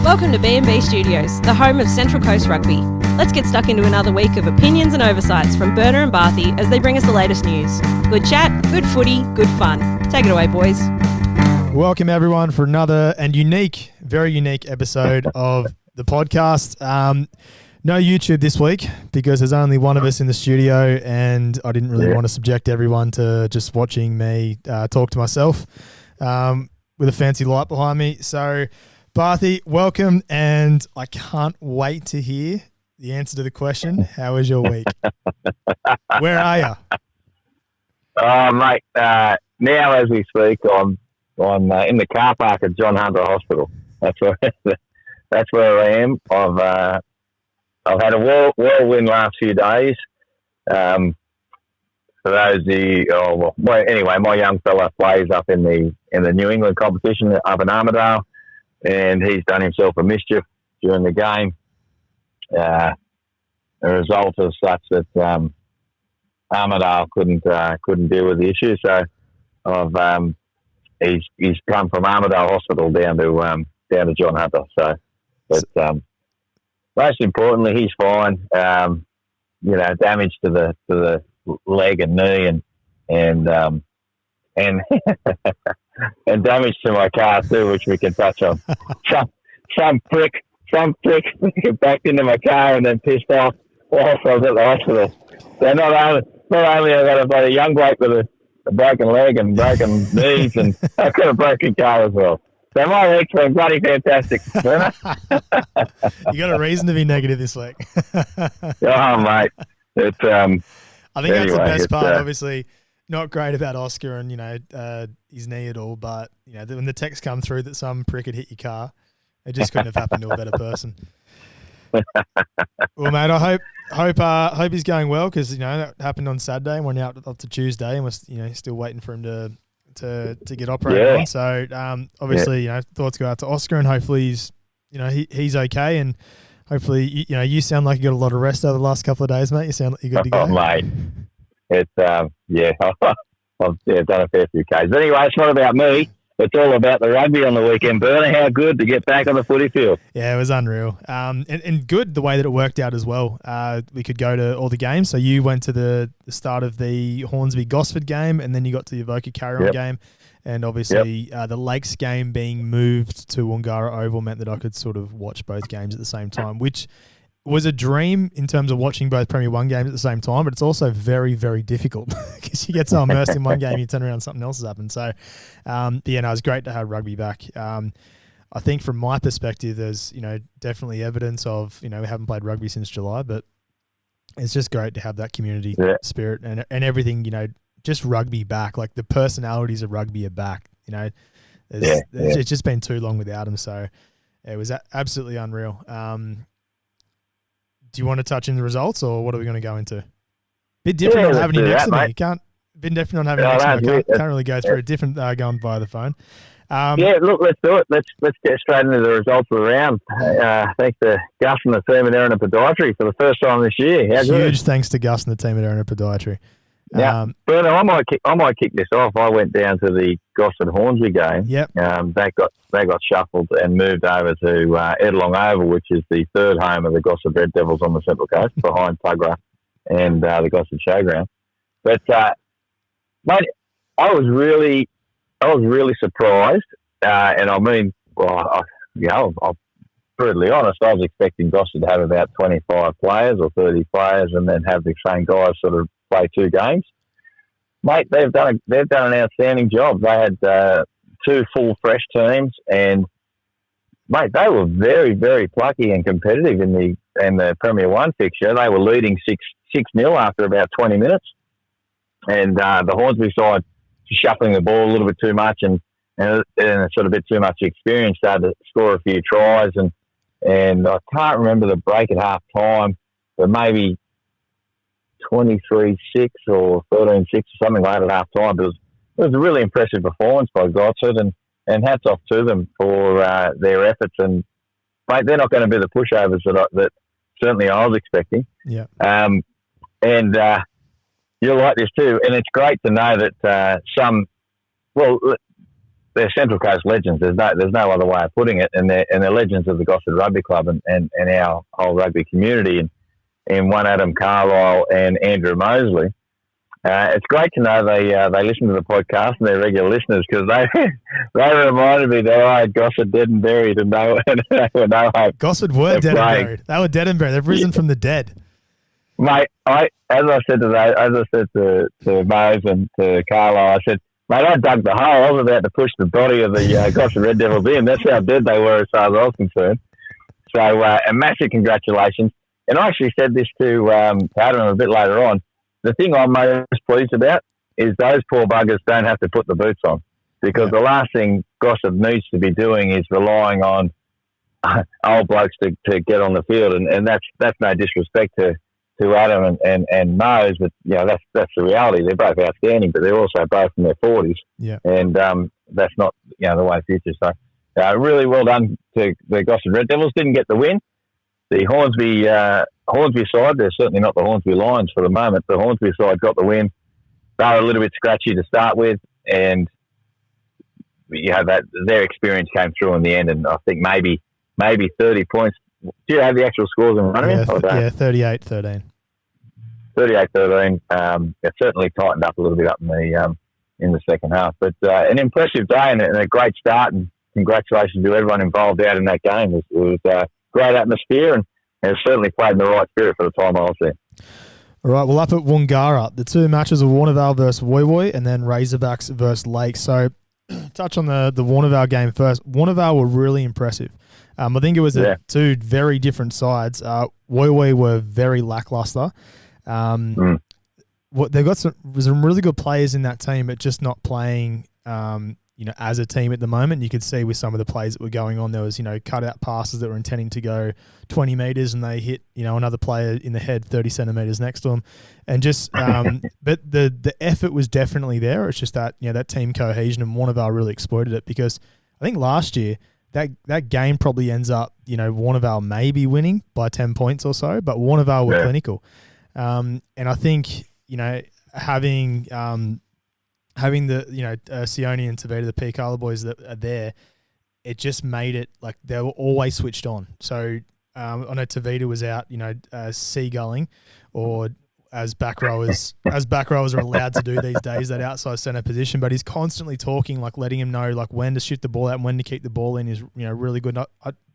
Welcome to B&B Studios, the home of Central Coast Rugby. Let's get stuck into another week of opinions and oversights from Berner and Bathy as they bring us the latest news. Good chat, good footy, good fun. Take it away, boys. Welcome, everyone, for another and very unique episode of the podcast. No YouTube this week because there's only one of us in the studio and I didn't really want to subject everyone to just watching me talk to myself with a fancy light behind me. So, Bathy, welcome, and I can't wait to hear the answer to the question, how was your week? Where are you? Oh, mate, now as we speak, I'm in the car park at John Hunter Hospital. That's where I am. I've had a whirlwind last few days. For those anyway, my young fella plays up in the New England competition up in Armidale, and he's done himself a mischief during the game. The result is such that Armidale couldn't deal with the issue, so he's come from Armidale Hospital down to John Hunter. So, but most importantly, he's fine. Damage to the leg and knee, and and damage to my car too, which we can touch on. Some prick backed into my car and then pissed off whilst I was at the hospital. So not only I got a young bloke with a broken leg and broken knees, and I've got a broken car as well. So my week's been bloody fantastic. You got a reason to be negative this week. Oh, mate. It's I think that's the best part. Obviously, not great about Oscar and his knee at all, but when the text come through that some prick had hit your car, it just couldn't have happened to a better person. Well, mate, I hope he's going well, because that happened on Saturday and we're now up to Tuesday and we're still waiting for him to get operated on. So obviously, thoughts go out to Oscar, and hopefully he's okay, and hopefully you sound like you got a lot of rest over the last couple of days, mate. You sound like you're good to go. Oh, mate, it's I've done a fair few Ks. But anyway, it's not about me. It's all about the rugby on the weekend, Berner. How good to get back on the footy field. Yeah, it was unreal. And good the way that it worked out as well. We could go to all the games. So you went to the start of the Hornsby-Gosford game, and then you got to the Avoca Carry-On game. And obviously the Lakes game being moved to Wangara Oval meant that I could sort of watch both games at the same time, which was a dream in terms of watching both Premier 1 games at the same time, but it's also very, very difficult because you get so immersed in one game, you turn around, something else has happened. So, it was great to have rugby back. I think from my perspective, there's, definitely evidence of, we haven't played rugby since July, but it's just great to have that community spirit and everything, just rugby back. Like the personalities of rugby are back, It's just been too long without them. So it was absolutely unreal. Do you want to touch in the results, or what are we going to go into? Bit different not having you next to me. You can't. Been different not having you next to me. Can't really go through a different going via the phone. Look, let's do it. Let's get straight into the results of the round. Thanks to Gus and the team at Erina Podiatry for the first time this year. Huge thanks to Gus and the team at Erina Podiatry. Now, Berner, I might kick this off. I went down to the Gosford Hornsby game. Yep. They got shuffled and moved over to Edelong Oval, which is the third home of the Gosford Red Devils on the Central Coast, behind Tuggerah and the Gosford Showground. But mate, I was really surprised, and I mean, I'll brutally honest. I was expecting Gosford to have about 25 players or 30 players, and then have the same guys sort of play 2 games. Mate, they've done an outstanding job. They had 2 full fresh teams, and mate, they were very, very plucky and competitive in the Premier 1 fixture. They were leading 6-0 after about 20 minutes, and the Hornsby side shuffling the ball a little bit too much and sort of a bit too much experience, started to score a few tries, and I can't remember the break at half time, but maybe 23-6 or 13-6 or something like that at half time. It was a really impressive performance by Gosford, and hats off to them for their efforts. And mate, they're not going to be the pushovers that certainly I was expecting. Yeah. And you'll like this too. And it's great to know that they're Central Coast legends. There's no other way of putting it, and they're legends of the Gosford Rugby Club and our whole rugby community. And one Adam Carlisle and Andrew Mosley. It's great to know they listen to the podcast and they're regular listeners, because they reminded me that I had Gosford dead and buried, and they were no hope. Gosford were dead and buried. They were dead and buried. They've risen from the dead. Mate, as I said to Mose and to Carlisle, I said, mate, I dug the hole. I was about to push the body of the Gosford Red Devils in. That's how dead they were as far as I was concerned. So, a massive congratulations. And I actually said this to Adam a bit later on. The thing I'm most pleased about is those poor buggers don't have to put the boots on, because the last thing Gosford needs to be doing is relying on old blokes to get on the field. And that's no disrespect to Adam and Mose, but that's the reality. They're both outstanding, but they're also both in their 40s. Yeah. And that's not the way of the future. So really well done to the Gosford Red Devils. Didn't get the win. The Hornsby side, they're certainly not the Hornsby Lions for the moment. The Hornsby side got the win. They were a little bit scratchy to start with, and their experience came through in the end. And I think maybe 30 points. Do you have the actual scores in front of you? Yeah, 38-13. 38-13. It certainly tightened up a little bit up in the second half. But an impressive day and a great start. And congratulations to everyone involved out in that game. It was great atmosphere, and has certainly played in the right spirit for the time I was there. All right, well, up at Wangara, the two matches of Warnervale versus Woy Woy, and then Razorbacks versus Lake. So, touch on the Warnervale game first. Warnervale were really impressive. I think it was two very different sides. Woy Woy were very lackluster. They've got some really good players in that team, but just not playing as a team at the moment. You could see with some of the plays that were going on, there was, cut-out passes that were intending to go 20 metres and they hit, another player in the head 30 centimetres next to them. And just, but the effort was definitely there. It's just that, that team cohesion, and Warnervale really exploited it, because I think last year that game probably ends up, Warnervale maybe winning by 10 points or so, but Warnervale were clinical. And I think, having the, Sione and Tavita, the P. Carla boys that are there, it just made it like they were always switched on. So I know Tavita was out, seagulling, or as back rowers are allowed to do these days, that outside centre position, but he's constantly talking, like letting him know like when to shoot the ball out and when to keep the ball in is, really good.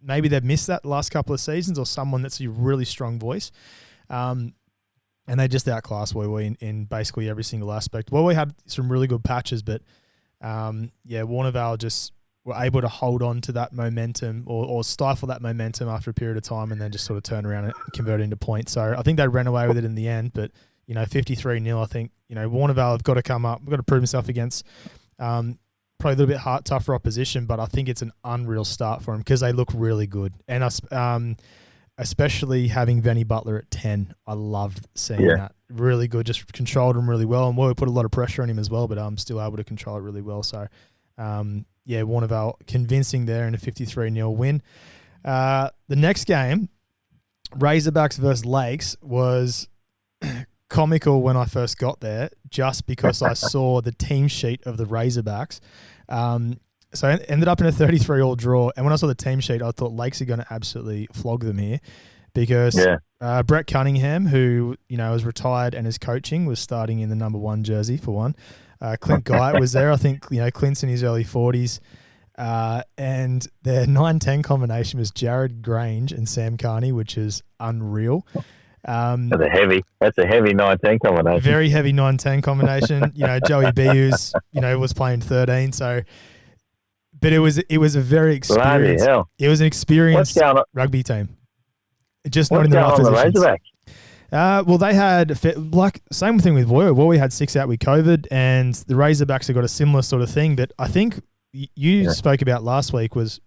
Maybe they've missed that the last couple of seasons, or someone that's a really strong voice. And they just outclassed Woy Woy in basically every single aspect. Woy Woy had some really good patches, but Warnervale just were able to hold on to that momentum or stifle that momentum after a period of time, and then just sort of turn around and convert it into points. So I think they ran away with it in the end, but 53-0. I think Warnervale have got to come up, got to prove himself against probably a little bit tougher opposition, but I think it's an unreal start for them because they look really good. And especially having Venny Butler at 10. I loved seeing that. Really good, just controlled him really well. And we put a lot of pressure on him as well, but I'm still able to control it really well. So, Warnervale convincing there in a 53-0 win. The next game, Razorbacks versus Lakes, was comical when I first got there, just because I saw the team sheet of the Razorbacks. So I ended up in a 33-all draw. And when I saw the team sheet, I thought Lakes are going to absolutely flog them here, because Brett Cunningham, who, was retired and is coaching, was starting in the number 1 jersey for one. Clint Guy was there. I think, Clint's in his early 40s. And their 9-10 combination was Jared Grange and Sam Carney, which is unreal. That's a heavy 9-10 combination. Very heavy 9-10 combination. Joey Bius, was playing 13. So... But it was a very experienced. It was an experienced rugby team. Just not in the right positions. Well, they had same thing with Woy. Woy had 6 out with COVID, and the Razorbacks have got a similar sort of thing. But I think you spoke about last week was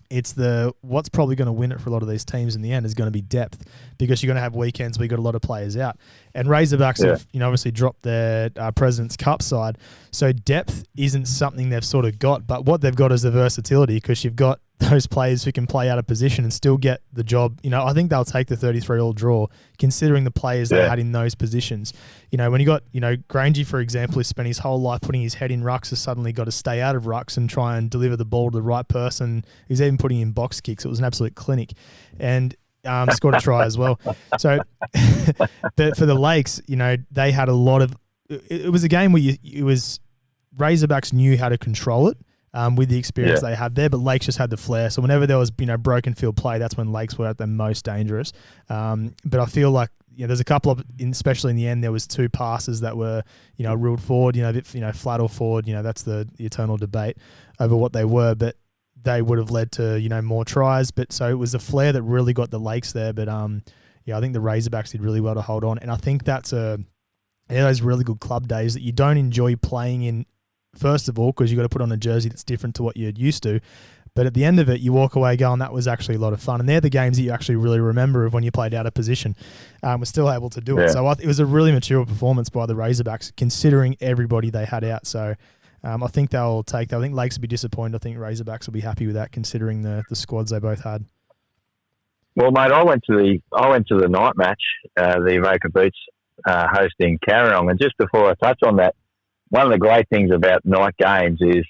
it's what's probably going to win it for a lot of these teams in the end is going to be depth, because you're going to have weekends where you got a lot of players out. And Razorbacks have obviously dropped their President's Cup side, so depth isn't something they've sort of got. But what they've got is the versatility, because you've got those players who can play out of position and still get the job. I think they'll take the 33-all draw, considering the players they had in those positions. When you got, Grangey, for example, who spent his whole life putting his head in rucks, has suddenly got to stay out of rucks and try and deliver the ball to the right person. He's even putting in box kicks. It was an absolute clinic. And scored a try as well. So but for the Lakes, they had a lot of... It was a game where Razorbacks knew how to control it. With the experience they had there, but Lakes just had the flair. So whenever there was, broken field play, that's when Lakes were at their most dangerous. But I feel like, there's a couple of, especially in the end, there was 2 passes that were, ruled forward, flat or forward. That's the eternal debate over what they were, but they would have led to, more tries. But so it was the flair that really got the Lakes there. But I think the Razorbacks did really well to hold on, and I think that's those really good club days that you don't enjoy playing in. First of all, because you've got to put on a jersey that's different to what you're used to. But at the end of it, you walk away going, that was actually a lot of fun. And they're the games that you actually really remember of when you played out of position. We're still able to do it. So it was a really mature performance by the Razorbacks, considering everybody they had out. So I think they'll take that. I think Lakes will be disappointed. I think Razorbacks will be happy with that, considering the squads they both had. Well, mate, I went to the night match, the Avoca Beach hosting Carryong. And just before I touch on that, one of the great things about night games is,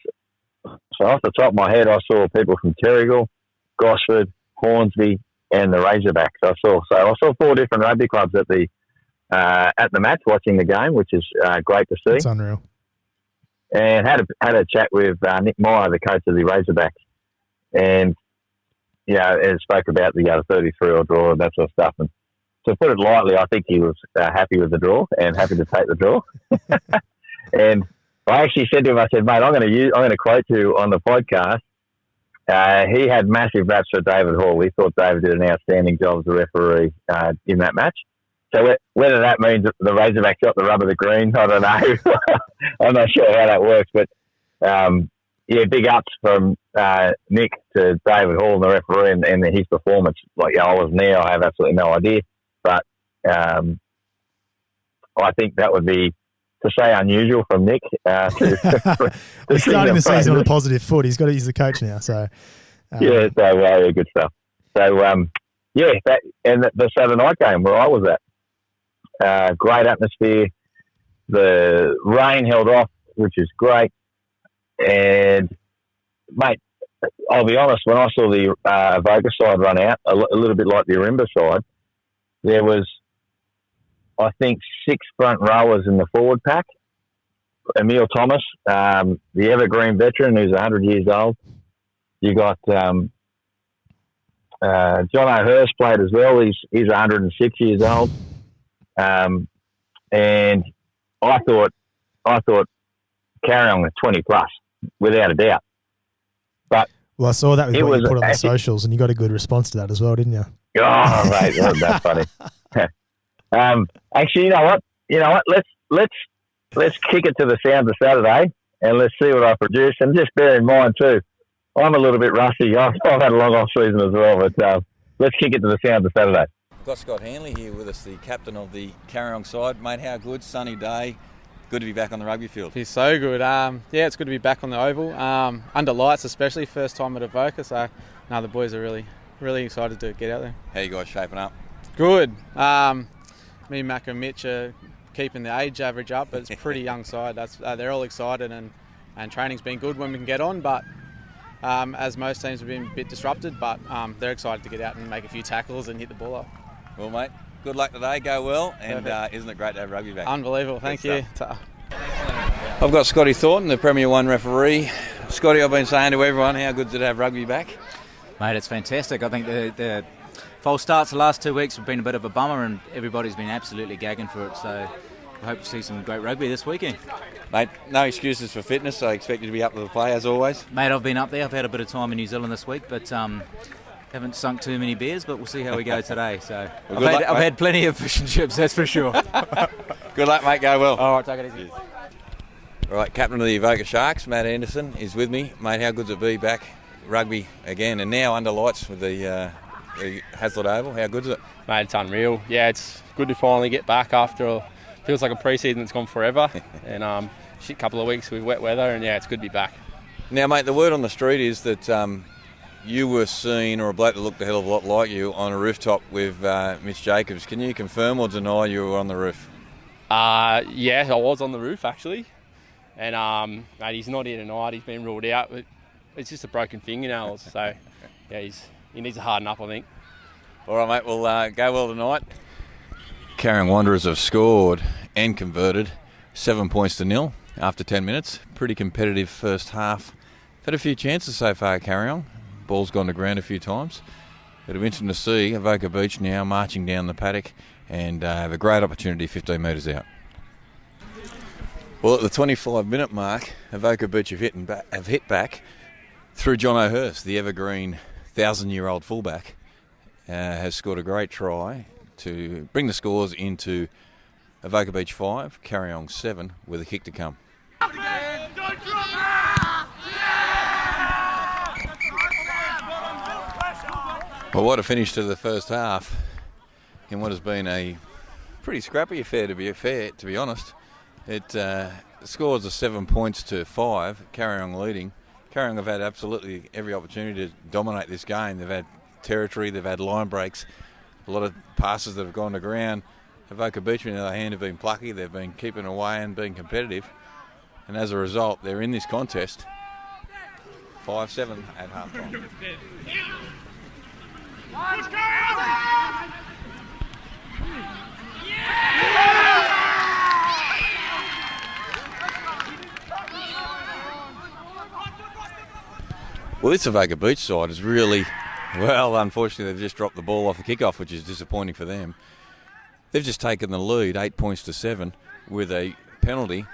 so off the top of my head, I saw people from Terrigal, Gosford, Hornsby, and the Razorbacks. I saw 4 different rugby clubs at the match watching the game, which is great to see. It's unreal. And had a chat with Nick Meyer, the coach of the Razorbacks, and and spoke about the 33-all draw and that sort of stuff. And to put it lightly, I think he was happy with the draw and happy to take the draw. And I actually said to him, I said, mate, I'm going to quote you on the podcast. He had massive raps for David Hall. He thought David did an outstanding job as a referee in that match. So whether that means the Razorbacks got the rub of the green, I don't know. I'm not sure how that works. But, big ups from Nick to David Hall, the referee, and his performance. Like, I wasn't there. I have absolutely no idea. But I think that would be, to say unusual from Nick. He's starting the season on a positive foot. He's the coach now. So good stuff. So the night game where I was at, great atmosphere. The rain held off, which is great. And mate, I'll be honest, when I saw the Avoca side run out, a little bit like the Ourimbah side, there was, I think, 6 front rowers in the forward pack. Emil Thomas, the evergreen veteran who's 100 years old. You got John O'Hurst played as well. He's 106 years old. And I thought Carryong was 20 plus, without a doubt. But I saw that with what you put on the socials, and you got a good response to that as well, didn't you? Oh, mate, that's funny. Actually, you know what? Let's kick it to the sounds of Saturday, and let's see what I produce. And just bear in mind too, I'm a little bit rusty. I've had a long off season as well, but let's kick it to the sounds of Saturday. Got Scott Hanley here with us, the captain of the Carryong side. Mate, how good? Sunny day. Good to be back on the rugby field. It's so good. It's good to be back on the oval. Under lights, especially first time at Avoca. So, the boys are really, really excited to get out there. How you guys shaping up? Good. Me, Mac and Mitch are keeping the age average up, but it's a pretty young side. They're all excited, and training's been good when we can get on, but as most teams have been a bit disrupted, but they're excited to get out and make a few tackles and hit the ball up. Well, mate, good luck today. Go well, and isn't it great to have rugby back? Unbelievable. Thank you. I've got Scotty Thornton, the Premier 1 referee. Scotty, I've been saying to everyone, how good is it to have rugby back? Mate, it's fantastic. I think the false starts the last 2 weeks have been a bit of a bummer, and everybody's been absolutely gagging for it. So I hope to see some great rugby this weekend. Mate, no excuses for fitness. I expect you to be up to the play as always. Mate, I've been up there. I've had a bit of time in New Zealand this week, but haven't sunk too many beers, but we'll see how we go today. So I've had plenty of fish and chips, that's for sure. Good luck, mate. Go well. All right, take it easy. All right, captain of the Avoca Sharks, Matt Anderson, is with me. Mate, how good's it be back rugby again, and now under lights with the Hazlitt Oval? How good's it? Mate, it's unreal. Yeah, it's good to finally get back after feels like a pre-season that's gone forever, and shit couple of weeks with wet weather, and yeah, it's good to be back. Now, mate, the word on the street is that you were seen, or a bloke that looked a hell of a lot like you, on a rooftop with Mitch Jacobs. Can you confirm or deny you were on the roof? Yeah, I was on the roof actually, and mate, he's not here tonight. He's been ruled out. But it's just a broken fingernails, so yeah, he needs to harden up, I think. All right, mate. We'll go well tonight. Carrying Wanderers have scored and converted 7 points to 0 after 10 minutes. Pretty competitive first half. Had a few chances so far, Carrying. Ball's gone to ground a few times. It'll be interesting to see Avoca Beach now marching down the paddock and have a great opportunity 15 metres out. Well, at the 25-minute mark, Avoca Beach have hit back through John O'Hurst, the evergreen 1,000-year-old fullback, has scored a great try to bring the scores into Avoca Beach 5, Carryong 7, with a kick to come. Well, what a finish to the first half in what has been a pretty scrappy affair, to be honest. It scores of 7 points to 5, Carryong leading. Carryong have had absolutely every opportunity to dominate this game. They've had territory, they've had line breaks, a lot of passes that have gone to ground. Avoca Beach, on the other hand, have been plucky. They've been keeping away and being competitive. And as a result, they're in this contest 5-7 at half time. Well, this Avoca Beach side is really, well, unfortunately, they've just dropped the ball off the kickoff, which is disappointing for them. They've just taken the lead, 8 points to 7, with a penalty.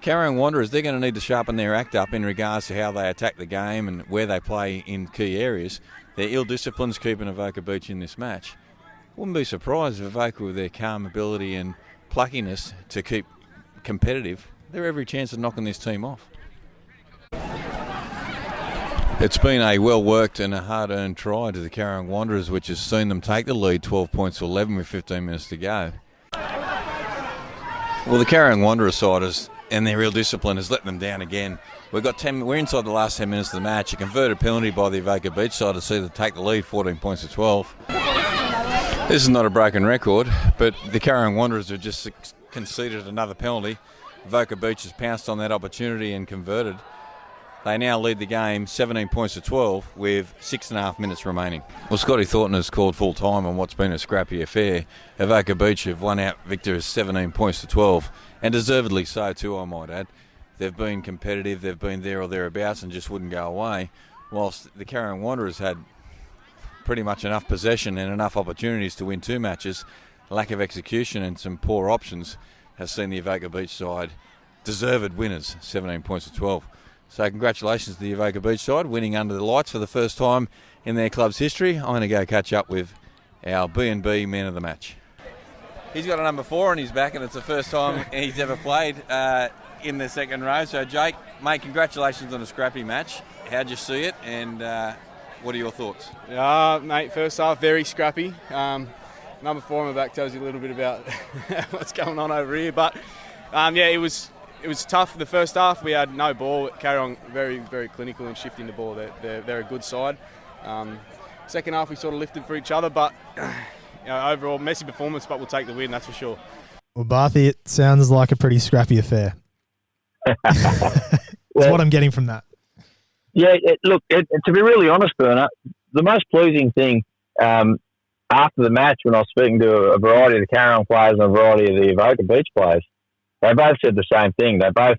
Carrying Wanderers, they're going to need to sharpen their act up in regards to how they attack the game and where they play in key areas. Their ill discipline's keeping Avoca Beach in this match. Wouldn't be surprised if Avoca, with their calm ability and pluckiness to keep competitive, they're every chance of knocking this team off. It's been a well-worked and a hard-earned try to the Carrying Wanderers, which has seen them take the lead 12 points to 11 with 15 minutes to go. Well, the Carrying Wanderers side and their real discipline has let them down again. We're inside the last 10 minutes of the match. A converted penalty by the Avoca Beach side to see them take the lead 14 points to 12. This is not a broken record, but the Carrying Wanderers have just conceded another penalty. Avoca Beach has pounced on that opportunity and converted. They now lead the game 17 points to 12 with 6.5 minutes remaining. Well, Scotty Thornton has called full time on what's been a scrappy affair. Avoca Beach have won out victors 17 points to 12, and deservedly so too, I might add. They've been competitive, they've been there or thereabouts and just wouldn't go away, whilst the Carrying Wanderers had pretty much enough possession and enough opportunities to win 2 matches. Lack of execution and some poor options has seen the Avoca Beach side deserved winners, 17 points to 12. So congratulations to the Avoca Beach side, winning under the lights for the first time in their club's history. I'm going to go catch up with our B&B man of the match. He's got a number 4 on his back, and it's the first time he's ever played in the second row. So, Jake, mate, congratulations on a scrappy match. How'd you see it, and what are your thoughts? Mate, first half, very scrappy. Number 4 on my back tells you a little bit about what's going on over here. But, yeah, it was tough for the first half. We had no ball. Carry on very, very clinical and shifting the ball. They're a good side. Second half, we sort of lifted for each other, but overall, messy performance, but we'll take the win, that's for sure. Well, Bathy, it sounds like a pretty scrappy affair. That's what I'm getting from that. Yeah, look, to be really honest, Bernard, the most pleasing thing after the match when I was speaking to a variety of the Carrying players and a variety of the Avoca Beach players, they both said the same thing. They both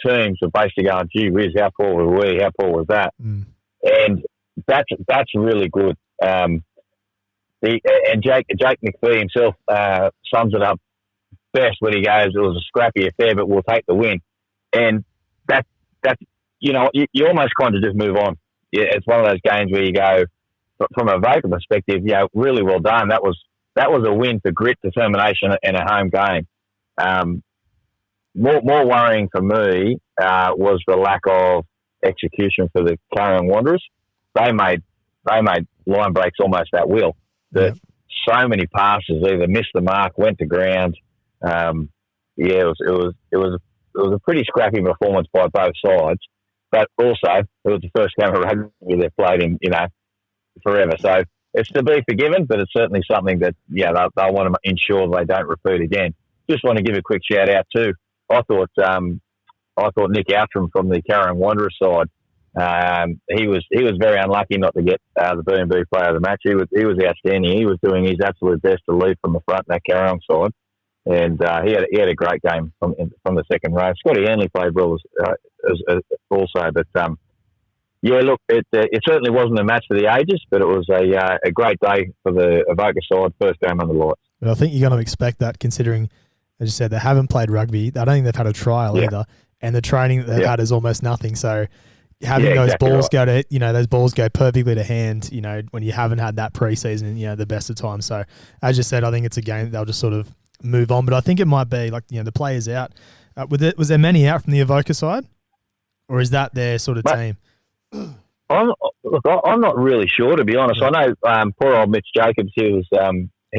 teams were basically going, gee whiz, how poor were we? How poor was that? Mm. And that's really good. And Jake McPhee himself sums it up best when he goes, it was a scrappy affair, but we'll take the win. And that's you almost kind of just move on. Yeah, it's one of those games where you go, from a Avoca perspective, really well done. That was a win for grit, determination, and a home game. More worrying for me was the lack of execution for the Carrying Wanderers. They made line breaks almost at will. So many passes either missed the mark, went to ground. It was a pretty scrappy performance by both sides. but also it was the first game of rugby they've played in, forever. So it's to be forgiven, but it's certainly something that, they'll want to ensure they don't repeat again. Just want to give a quick shout out too. I thought Nick Outram from the Carrion Wanderers side, he was very unlucky not to get the B&B player of the match. He was outstanding. He was doing his absolute best to lead from the front in that Carrion side, and he had a great game from the second row. Scotty Hanley played well as also, but look, it certainly wasn't a match for the ages, but it was a great day for the Avoca side, first game on the lights. But I think you're going to expect that, considering, as you said, they haven't played rugby. I don't think they've had a trial either, and the training that they've had is almost nothing. So having those balls go to, those balls go perfectly to hand, when you haven't had that preseason, the best of times. So as you said, I think it's a game that they'll just sort of move on. But I think it might be like, the players out. Was there many out from the Avoca side, or is that their sort of team? I'm not really sure, to be honest. I know poor old Mitch Jacobs, he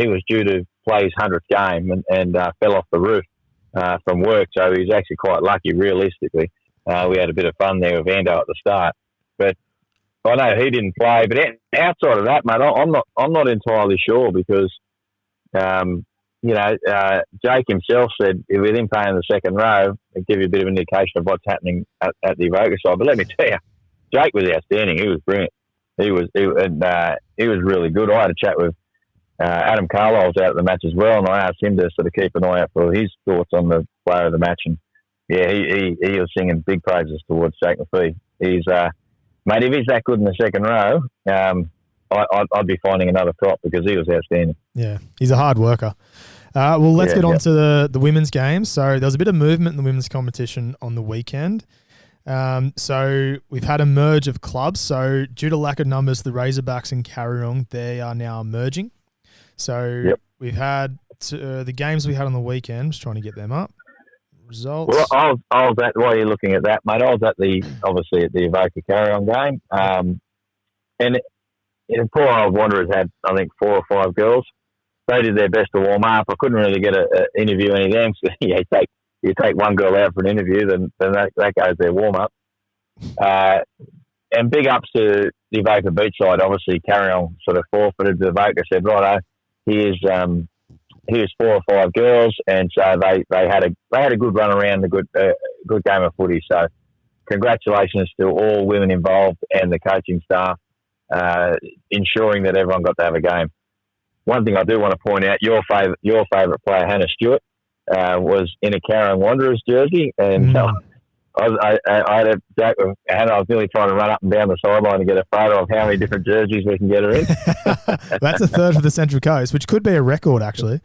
was due to play his 100th game and fell off the roof from work, so he was actually quite lucky, realistically. We had a bit of fun there with Ando at the start, but I know he didn't play. But outside of that, mate, I'm not entirely sure, because Jake himself said with him playing the second row, it give you a bit of an indication of what's happening at the Avoca side. But let me tell you, Jake was outstanding. He was brilliant. He was really good. I had a chat with Adam Carlisle's out at the match as well, and I asked him to sort of keep an eye out for his thoughts on the player of the match. And he was singing big praises towards Jake McPhee. He's mate, if he's that good in the second row, I'd be finding another prop, because he was outstanding. Yeah, he's a hard worker. Well, let's get on to the women's games. So there was a bit of movement in the women's competition on the weekend. So we've had a merge of clubs. So due to lack of numbers, the Razorbacks and Carrion, they are now merging. So we've had the games we had on the weekend. Just trying to get them up. Results. Well, I was at, while you're looking at that, mate, I was obviously at the Avoca Carrion game. And poor old Wanderers had, I think, 4 or 5 girls. They did their best to warm up. I couldn't really get an interview any of them. So, you take one girl out for an interview, then that goes their warm up. And big ups to the Avoca Beach side. Obviously, Carrion sort of forfeited. The Avoca said, righto, here's 4 or 5 girls, and so they had a good run around, a good game of footy. So congratulations to all women involved and the coaching staff, ensuring that everyone got to have a game. One thing I do want to point out, your favourite player, Hannah Stewart, was in a Carrion Wanderers jersey, and I had a joke with Hannah. I was nearly trying to run up and down the sideline to get a photo of how many different jerseys we can get her in. That's a third for the Central Coast, which could be a record, actually,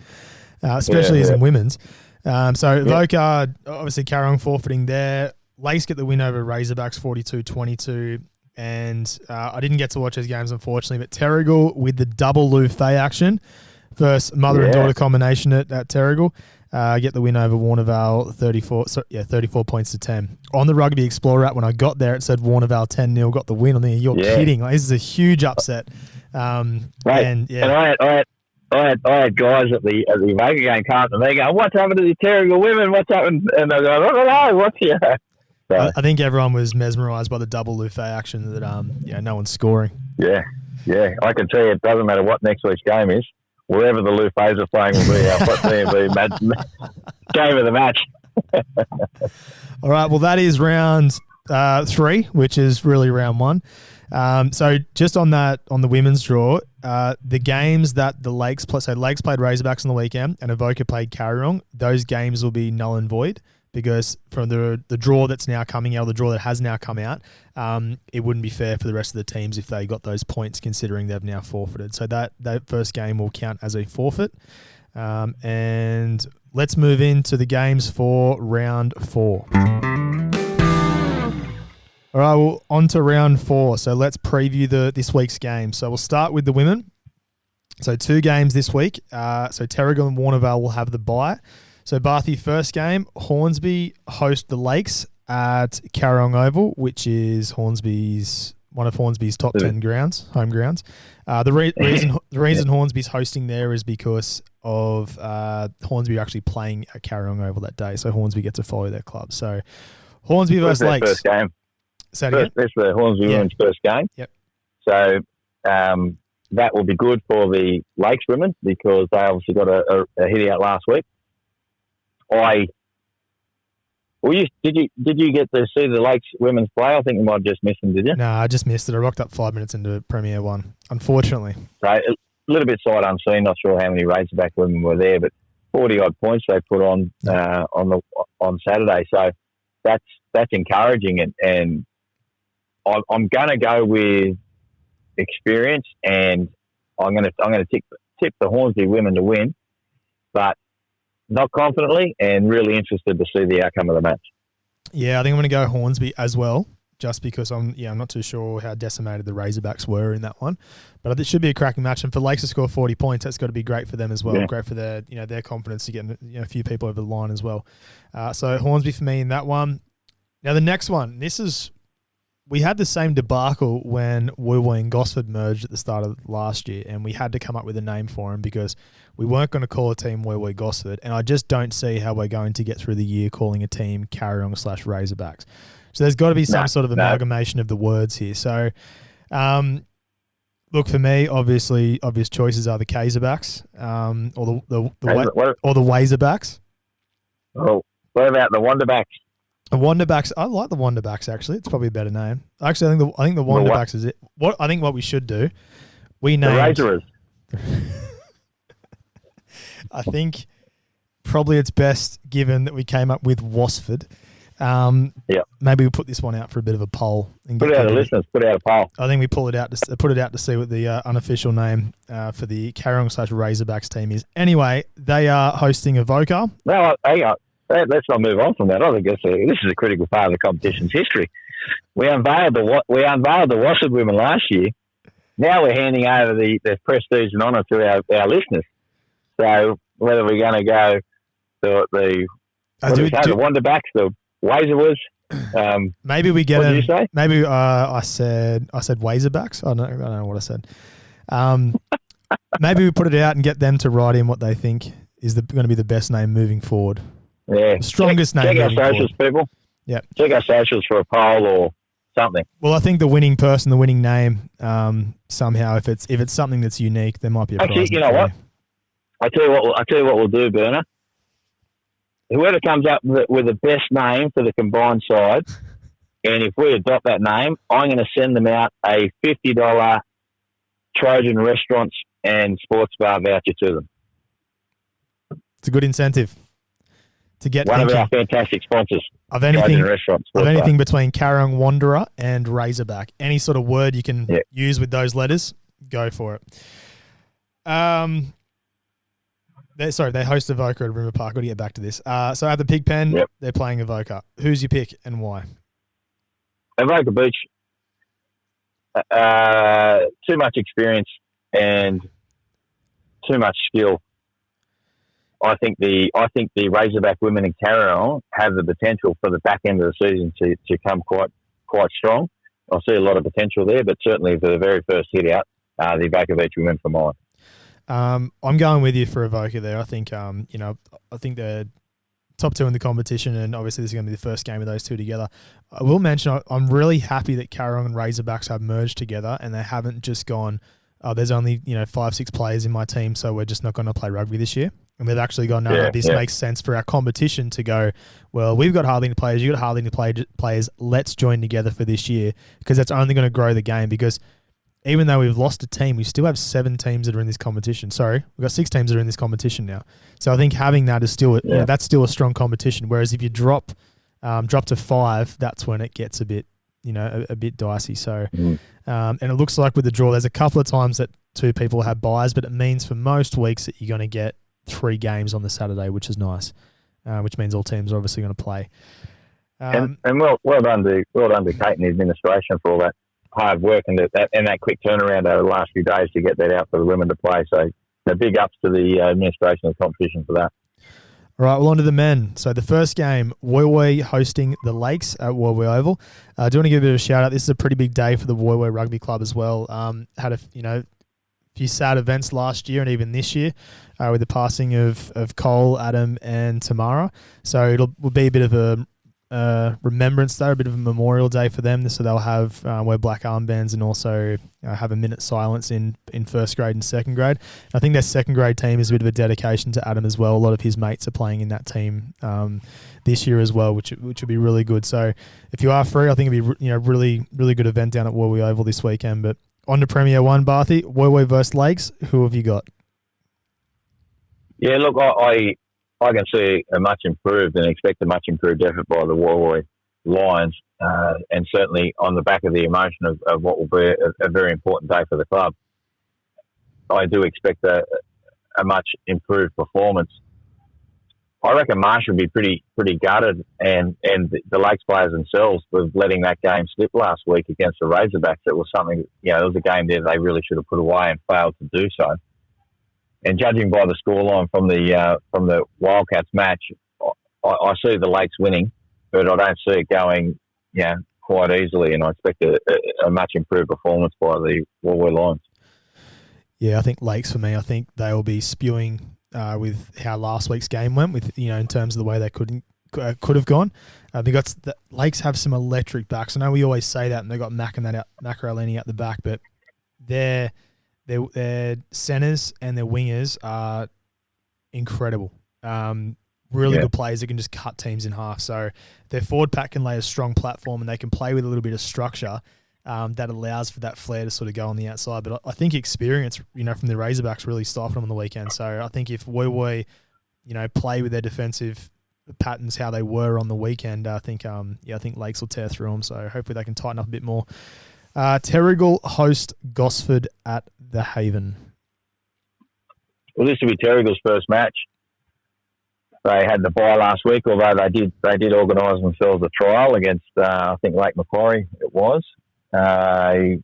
especially as in women's. So Avoca, obviously Carrion forfeiting there. Lakes get the win over Razorbacks 42-22. And I didn't get to watch those games, unfortunately, but Terrigal with the double Lou Fay action. First mother and daughter combination at Terrigal. Get the win over Warnervale 34 points to 10. On the Rugby Explorer app, when I got there, it said Warnervale 10-0 got the win. I'm thinking, you're kidding. Like, this is a huge upset. And I had guys at the Avoca game come and they go, what's happened to the Terrigal women? What's happened? And I go, I don't know. What's here? So, I think everyone was mesmerised by the double Lou Fay action that no one's scoring. Yeah. I can tell you, it doesn't matter what next week's game is. Wherever the Lou Fays are playing will be our game of the match. All right, well, that is round 3, which is really round 1. So just on the women's draw, the games that the Lakes play, so Lakes played Razorbacks on the weekend and Avoca played Carrion, those games will be null and void, because from the draw that's now coming out, the draw that has now come out, it wouldn't be fair for the rest of the teams if they got those points, considering they've now forfeited. So that first game will count as a forfeit. And let's move into the games for round 4. All right, well, on to round 4. So let's preview this week's game. So we'll start with the women. So 2 games this week. So Terrigal and Warnervale will have the bye. So Bathy, first game, Hornsby host the Lakes at Carrion Oval, which is one of Hornsby's top 10 home grounds. The reason Hornsby's hosting there is because of Hornsby actually playing at Carrion Oval that day, so Hornsby get to follow their club. So Hornsby versus Lakes. First game? Say it again. That's the Hornsby women's first game. Yep. So that will be good for the Lakes women because they obviously got a hit out last week. Did you get to see the Lakes women's play? I think you might have just missed them, did you? No, I just missed it. I rocked up 5 minutes into Premier 1, unfortunately. So a little bit sight unseen. Not sure how many Razorback women were there, but 40-odd points they put on Saturday. So that's encouraging, and I'm going to go with experience, and I'm going to tip the Hornsby women to win, but not confidently, and really interested to see the outcome of the match. Yeah, I think I'm going to go Hornsby as well, just because I'm not too sure how decimated the Razorbacks were in that one, but it should be a cracking match. And for Lakes to score 40 points, that's got to be great for them as well. Yeah. Great for their confidence to get a few people over the line as well. So Hornsby for me in that one. Now the next one, we had the same debacle when Woolwee and Gosford merged at the start of last year, and we had to come up with a name for him because we weren't going to call a team Woolwee Gosford, and I just don't see how we're going to get through the year calling a team Carryong / Razorbacks. So there's got to be some sort of amalgamation of the words here. So, look, for me, obvious choices are the Kazorbacks, or the Wazorbacks. Oh, what about the Wonderbacks? The Wonderbacks, I like the Wonderbacks actually. It's probably a better name. Actually, I think the Wonderbacks is it. What we should do, we name the Razorers. I think probably it's best given that we came up with Wasford. Maybe we'll put this one out for a bit of a poll. And put out a poll. I think we put it out to see what the unofficial name for the Carryong / Razorbacks team is. Anyway, they are hosting Avoca. No, hang on. Let's not move on from that. I think this is a critical part of the competition's history. We unveiled the Wasford women last year. Now we're handing over the prestige and honour to our listeners. So whether we're going to go the Wonderbacks, the Wazorbacks. Maybe we get. What did you say? Maybe I said Wazorbacks. I don't know what I said. Maybe we put it out and get them to write in what they think is going to be the best name moving forward. Yeah, strongest name. Check our socials, people. Yeah, check our socials for a poll or something. Well, I think the winning person, the winning name, somehow, if it's something that's unique, there might be a prize. Actually, you know what? I tell you what we'll do, Berner. Whoever comes up with the best name for the combined side, and if we adopt that name, I'm going to send them out a $50 Trojan Restaurants and Sports Bar voucher to them. It's a good incentive to get one of our fantastic sponsors of anything between Carryong Wanderer and Razorback. Any sort of word you can use with those letters, go for it. They host Avoca at Rimmer Park. Got to get back to this. So at the Pig Pen, they're playing Avoca. Who's your pick and why? Avoca Beach. Too much experience and too much skill. I think the Razorback women in Carryong have the potential for the back end of the season to come quite strong. I see a lot of potential there, but certainly for the very first hit out, the Avoca Beach women for mine. I'm going with you for Avoca there. I think I think they're top two in the competition, and obviously this is going to be the first game of those two together. I will mention I'm really happy that Carryong and Razorbacks have merged together, and they haven't just gone, there's only 5-6 players in my team, so we're just not going to play rugby this year. And they've actually gone, this makes sense for our competition to go, well, we've got hardly any players, you've got hardly any players, let's join together for this year, because that's only going to grow the game. Because even though we've lost a team, we still have 7 teams that are in this competition. Sorry, we've got 6 teams that are in this competition now. So I think having that is still, that's still a strong competition. Whereas if you drop to 5, that's when it gets a bit, a bit dicey. So, and it looks like with the draw, there's a couple of times that 2 people have buys, but it means for most weeks that you're going to get 3 games on the Saturday, which is nice, which means all teams are obviously going to play. And well done to Kate and the administration for all that hard work and that quick turnaround over the last few days to get that out for the women to play. So big ups to the administration of the competition for that. All right, well, on to the men. So the first game, Woolwee hosting the Lakes at Woolwee Oval. I do want to give a bit of a shout out. This is a pretty big day for the Woolwee Rugby Club as well. Had a few sad events last year and even this year with the passing of Cole, Adam and Tamara. So will be a bit of a Remembrance Day, a bit of a memorial day for them. So they'll have wear black armbands and also have a minute silence in first grade and second grade. I think their second grade team is a bit of a dedication to Adam as well. A lot of his mates are playing in that team this year as well, which would be really good. So if you are free, I think it'd be really good event down at Warwee Oval this weekend. But on to Premier 1, Bathy, Warwee versus Lakes. Who have you got? Yeah, look, I can see a much improved and expect a much improved effort by the Warwee Lions, and certainly on the back of the emotion of what will be a very important day for the club. I do expect a much improved performance. I reckon Marsh will be pretty gutted, and the Lakes players themselves with letting that game slip last week against the Razorbacks. It was something, it was a game there they really should have put away and failed to do so. And judging by the scoreline from the Wildcats match, I see the Lakes winning, but I don't see it going quite easily, and I expect a much improved performance by the Warwee Lions. Yeah, I think Lakes for me. I think they will be spewing with how last week's game went, with in terms of the way they could have gone. Because the Lakes have some electric backs. I know we always say that, and they've got Macarolini at the back, but their centers and their wingers are incredible. Really good players that can just cut teams in half. So their forward pack can lay a strong platform, and they can play with a little bit of structure that allows for that flair to sort of go on the outside. But I think experience, from the Razorbacks really stifled them on the weekend. So I think if Warwee, play with their defensive patterns how they were on the weekend, I think Lakes will tear through them. So hopefully they can tighten up a bit more. Terrigal host Gosford at the Haven. Well, this will be Terrigal's first match. They had the bye last week, although they did organise themselves a trial against I think Lake Macquarie it was. So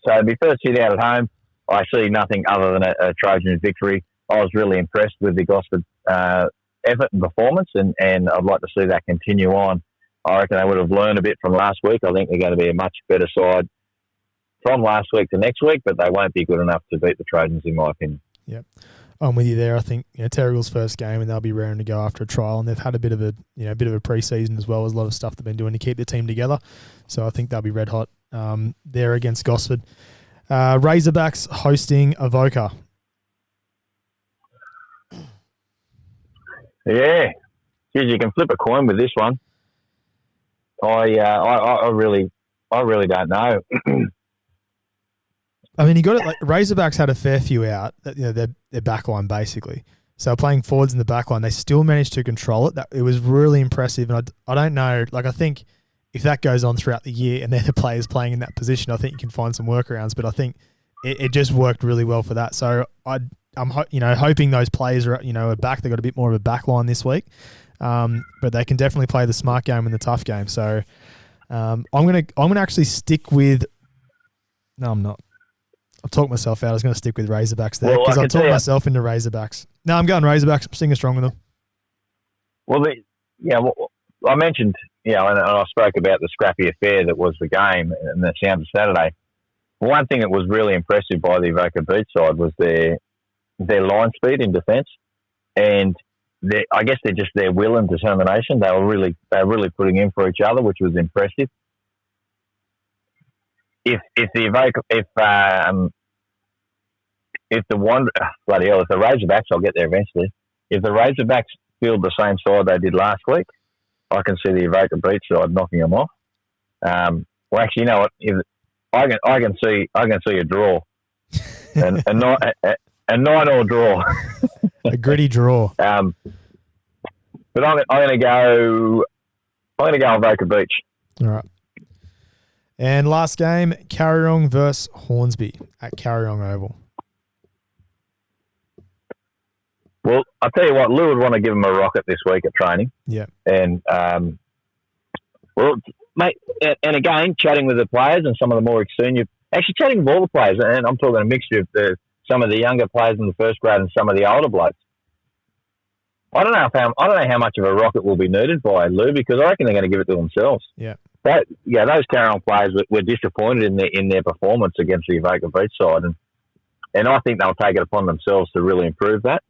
it'll be first hit out at home. I see nothing other than a Trojan victory. I was really impressed with the Gosford effort and performance, and I'd like to see that continue on. I reckon they would have learned a bit from last week. I think they're going to be a much better side from last week to next week, but they won't be good enough to beat the Trojans, in my opinion. Yep. I'm with you there. I think Terrigal's first game, and they'll be raring to go after a trial, and they've had a bit of a pre-season as well. There's a lot of stuff they've been doing to keep the team together, so I think they'll be red hot there against Gosford. Razorbacks hosting Avoca. Yeah, geez, you can flip a coin with this one. I really don't know. I mean, you got it. Like Razorbacks had a fair few out. Their back line basically. So playing forwards in the back line, they still managed to control it. It was really impressive. And I don't know. Like I think if that goes on throughout the year and they're the players playing in that position, I think you can find some workarounds. But I think it just worked really well for that. So I'm hoping those players are back. They got a bit more of a back line this week. But they can definitely play the smart game and the tough game. So I'm gonna actually stick with. No, I'm not. I've talked myself out. I was going to stick with Razorbacks there because I've talked myself into Razorbacks. No, I'm going Razorbacks. I'm sticking strong with them. Well, I mentioned, and I spoke about the scrappy affair that was the game and the sound of Saturday. One thing that was really impressive by the Avoca Beach side was their line speed in defence, and I guess they're just their will and determination. They were really putting in for each other, which was impressive. If the Razorbacks, I'll get there eventually. If the Razorbacks field the same side they did last week, I can see the Avoca Beach side knocking them off. Well, actually, you know what? I can see a draw, a 9-9 draw, a gritty draw. But I'm going to go Avoca Beach. All right. And last game, Carryong versus Hornsby at Carryong Oval. Well, I'll tell you what, Lou would want to give him a rocket this week at training. Yeah. And, mate, and again, chatting with the players and some of the more senior, actually chatting with all the players, and I'm talking a mixture of some of the younger players in the first grade and some of the older blokes. I don't know how much of a rocket will be needed by Lou, because I reckon they're going to give it to themselves. Yeah. Those Carryong players were disappointed in their performance against the Avoca Beach side, and I think they'll take it upon themselves to really improve that.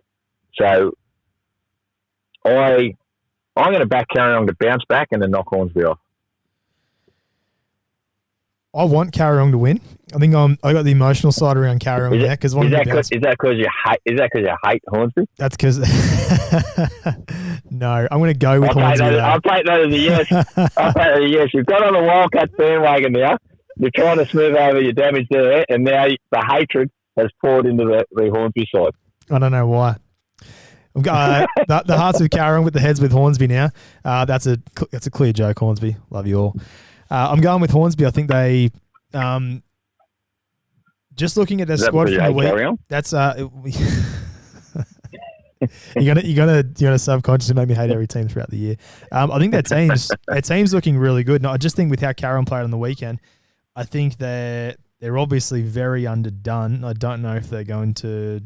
So I I'm going to back Carryong to bounce back and then knock Hornsby off. I want Carryong to win. I think I got the emotional side around Carryong there because is that because you hate Hornsby? That's because no, I'm going to go with Hornsby. I'll take that as a yes. I'll take that as a yes. You've got on the Wildcats bandwagon now. You're trying to smooth over your damage there, and now the hatred has poured into the Hornsby side. I don't know why. The hearts with Carryong with the heads with Hornsby now. That's a clear joke, Hornsby. Love you all. I'm going with Hornsby. I think they, just looking at their squad from the week. That's you're gonna subconsciously make me hate every team throughout the year. I think their team's looking really good. And I just think with how Carryong played on the weekend, I think they're obviously very underdone. I don't know if they're going to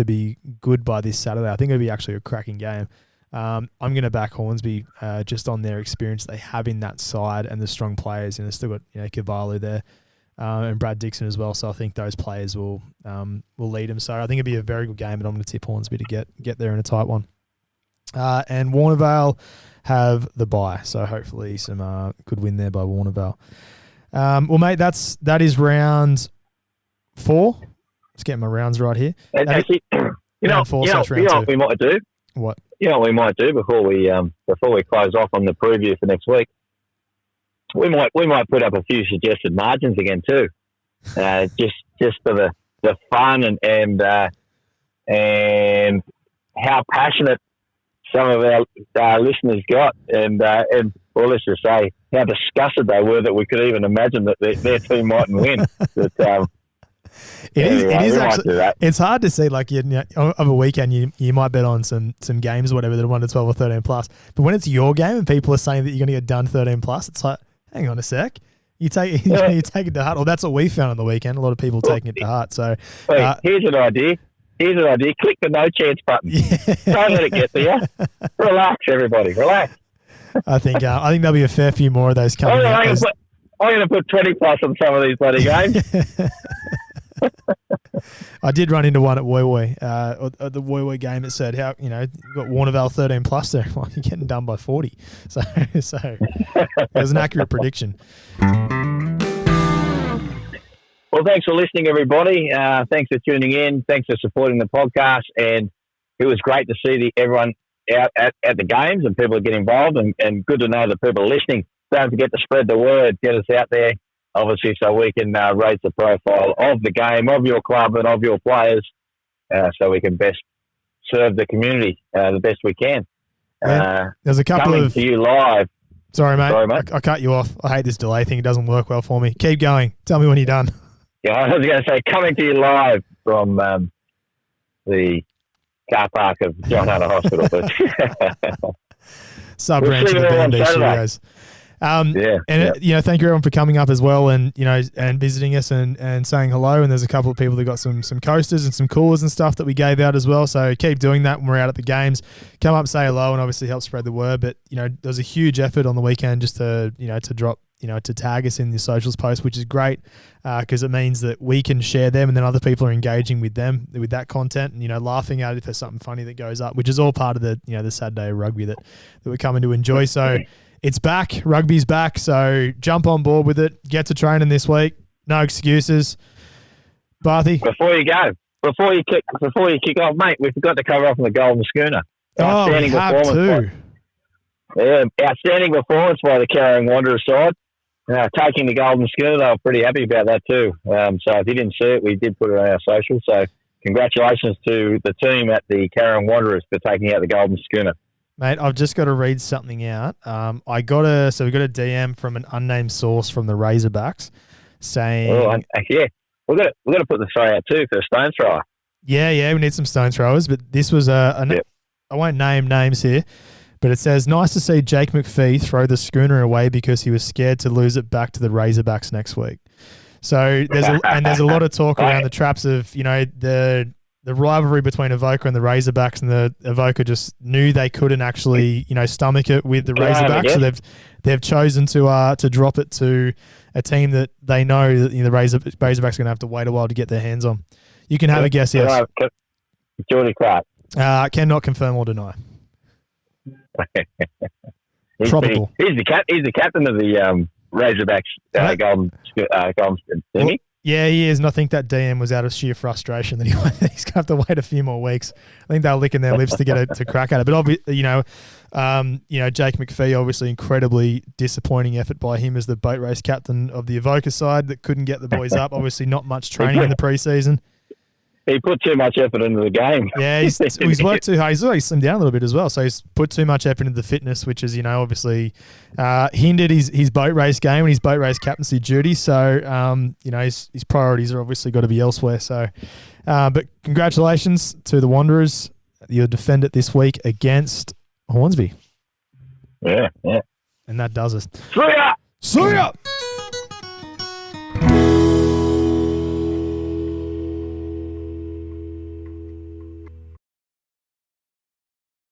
be good by this Saturday. I think it'll be actually a cracking game. I'm going to back Hornsby just on their experience they have in that side and the strong players. And they've still got Cavallo there and Brad Dixon as well. So I think those players will lead them. So I think it'll be a very good game, and I'm going to tip Hornsby to get there in a tight one. And Warnervale have the bye, so hopefully some good win there by Warnervale. Well, mate, that is round 4. Let's get my rounds right here. And actually, you know what we might do? What? You know what we might do before we close off on the preview for next week? We might put up a few suggested margins again too, just for the fun and how passionate some of our listeners got, and let's just say how disgusted they were that we could even imagine that their team mightn't win. But, It is actually. It's hard to see. Like of a weekend, you might bet on some games or whatever that are 1 to 12 or 13 plus. But when it's your game and people are saying that you're going to get done 13 plus, it's like, hang on a sec. You take it to heart. Or that's what we found on the weekend. A lot of people taking it to heart. So here's an idea. Click the no chance button. Yeah. Don't let it get to you. Relax, everybody. Relax. I think there'll be a fair few more of those coming out. I'm going to put 20 plus on some of these bloody games. I did run into one at Woy Woy, at the Woy Woy game. It said, "How you got Warnervale 13 plus there? Like you're getting done by 40." So it was an accurate prediction. Well, thanks for listening, everybody. Thanks for tuning in. Thanks for supporting the podcast, and it was great to see everyone out at the games and people get involved, and good to know that people are listening. Don't forget to spread the word, get us out there, obviously, so we can raise the profile of the game, of your club and of your players, so we can best serve the community the best we can. There's a couple coming to you live. Sorry, mate. I cut you off. I hate this delay thing. It doesn't work well for me. Keep going. Tell me when you're done. Yeah, I was going to say, coming to you live from the car park of John Hunter Hospital. But sub-branch of the B&B Studios. Thank you everyone for coming up as well, and and visiting us and saying hello. And there's a couple of people that got some coasters and some coolers and stuff that we gave out as well. So keep doing that when we're out at the games. Come up, say hello, and obviously help spread the word. But there's a huge effort on the weekend just to to drop to tag us in the socials post, which is great because it means that we can share them, and then other people are engaging with them with that content and laughing at it if there's something funny that goes up, which is all part of the the Saturday of rugby that we're coming to enjoy. So. It's back. Rugby's back. So jump on board with it. Get to training this week. No excuses. Bathy. Before you kick off, mate, we forgot to cover off on the Golden Schooner. Outstanding performance. Outstanding performance by the Carryong Wanderers side. Taking the Golden Schooner, they were pretty happy about that too. So if you didn't see it, we did put it on our social. So congratulations to the team at the Carryong Wanderers for taking out the Golden Schooner. Mate, I've just got to read something out. We got a DM from an unnamed source from the Razorbacks saying, we've got to put the throw out too for a stone thrower. Yeah, we need some stone throwers. But this was I won't name names here, but it says, nice to see Jake McPhee throw the schooner away because he was scared to lose it back to the Razorbacks next week. So there's a lot of talk around the traps of the rivalry between Avoca and the Razorbacks, and the Avoca just knew they couldn't actually, stomach it with the Razorbacks, so they've chosen to drop it to a team that they know that the Razorbacks are going to have to wait a while to get their hands on. You can have a guess, yes. Geordie Clark. Cannot confirm or deny. Probable. He's the captain of the Razorbacks Golden Semi. Yeah, he is, and I think that DM was out of sheer frustration that he's going to have to wait a few more weeks. I think they're licking their lips to get to crack at it. But obviously, Jake McPhee, obviously incredibly disappointing effort by him as the boat race captain of the Evoca side that couldn't get the boys up. Obviously, not much training in the preseason. He put too much effort into the game. Yeah, he's worked too hard. He's always slimmed down a little bit as well. So he's put too much effort into the fitness, which is, obviously hindered his boat race game and his boat race captaincy duty. So, his priorities are obviously got to be elsewhere. So, but congratulations to the Wanderers. You'll defend it this week against Hornsby. Yeah. And that does it. See ya! See ya!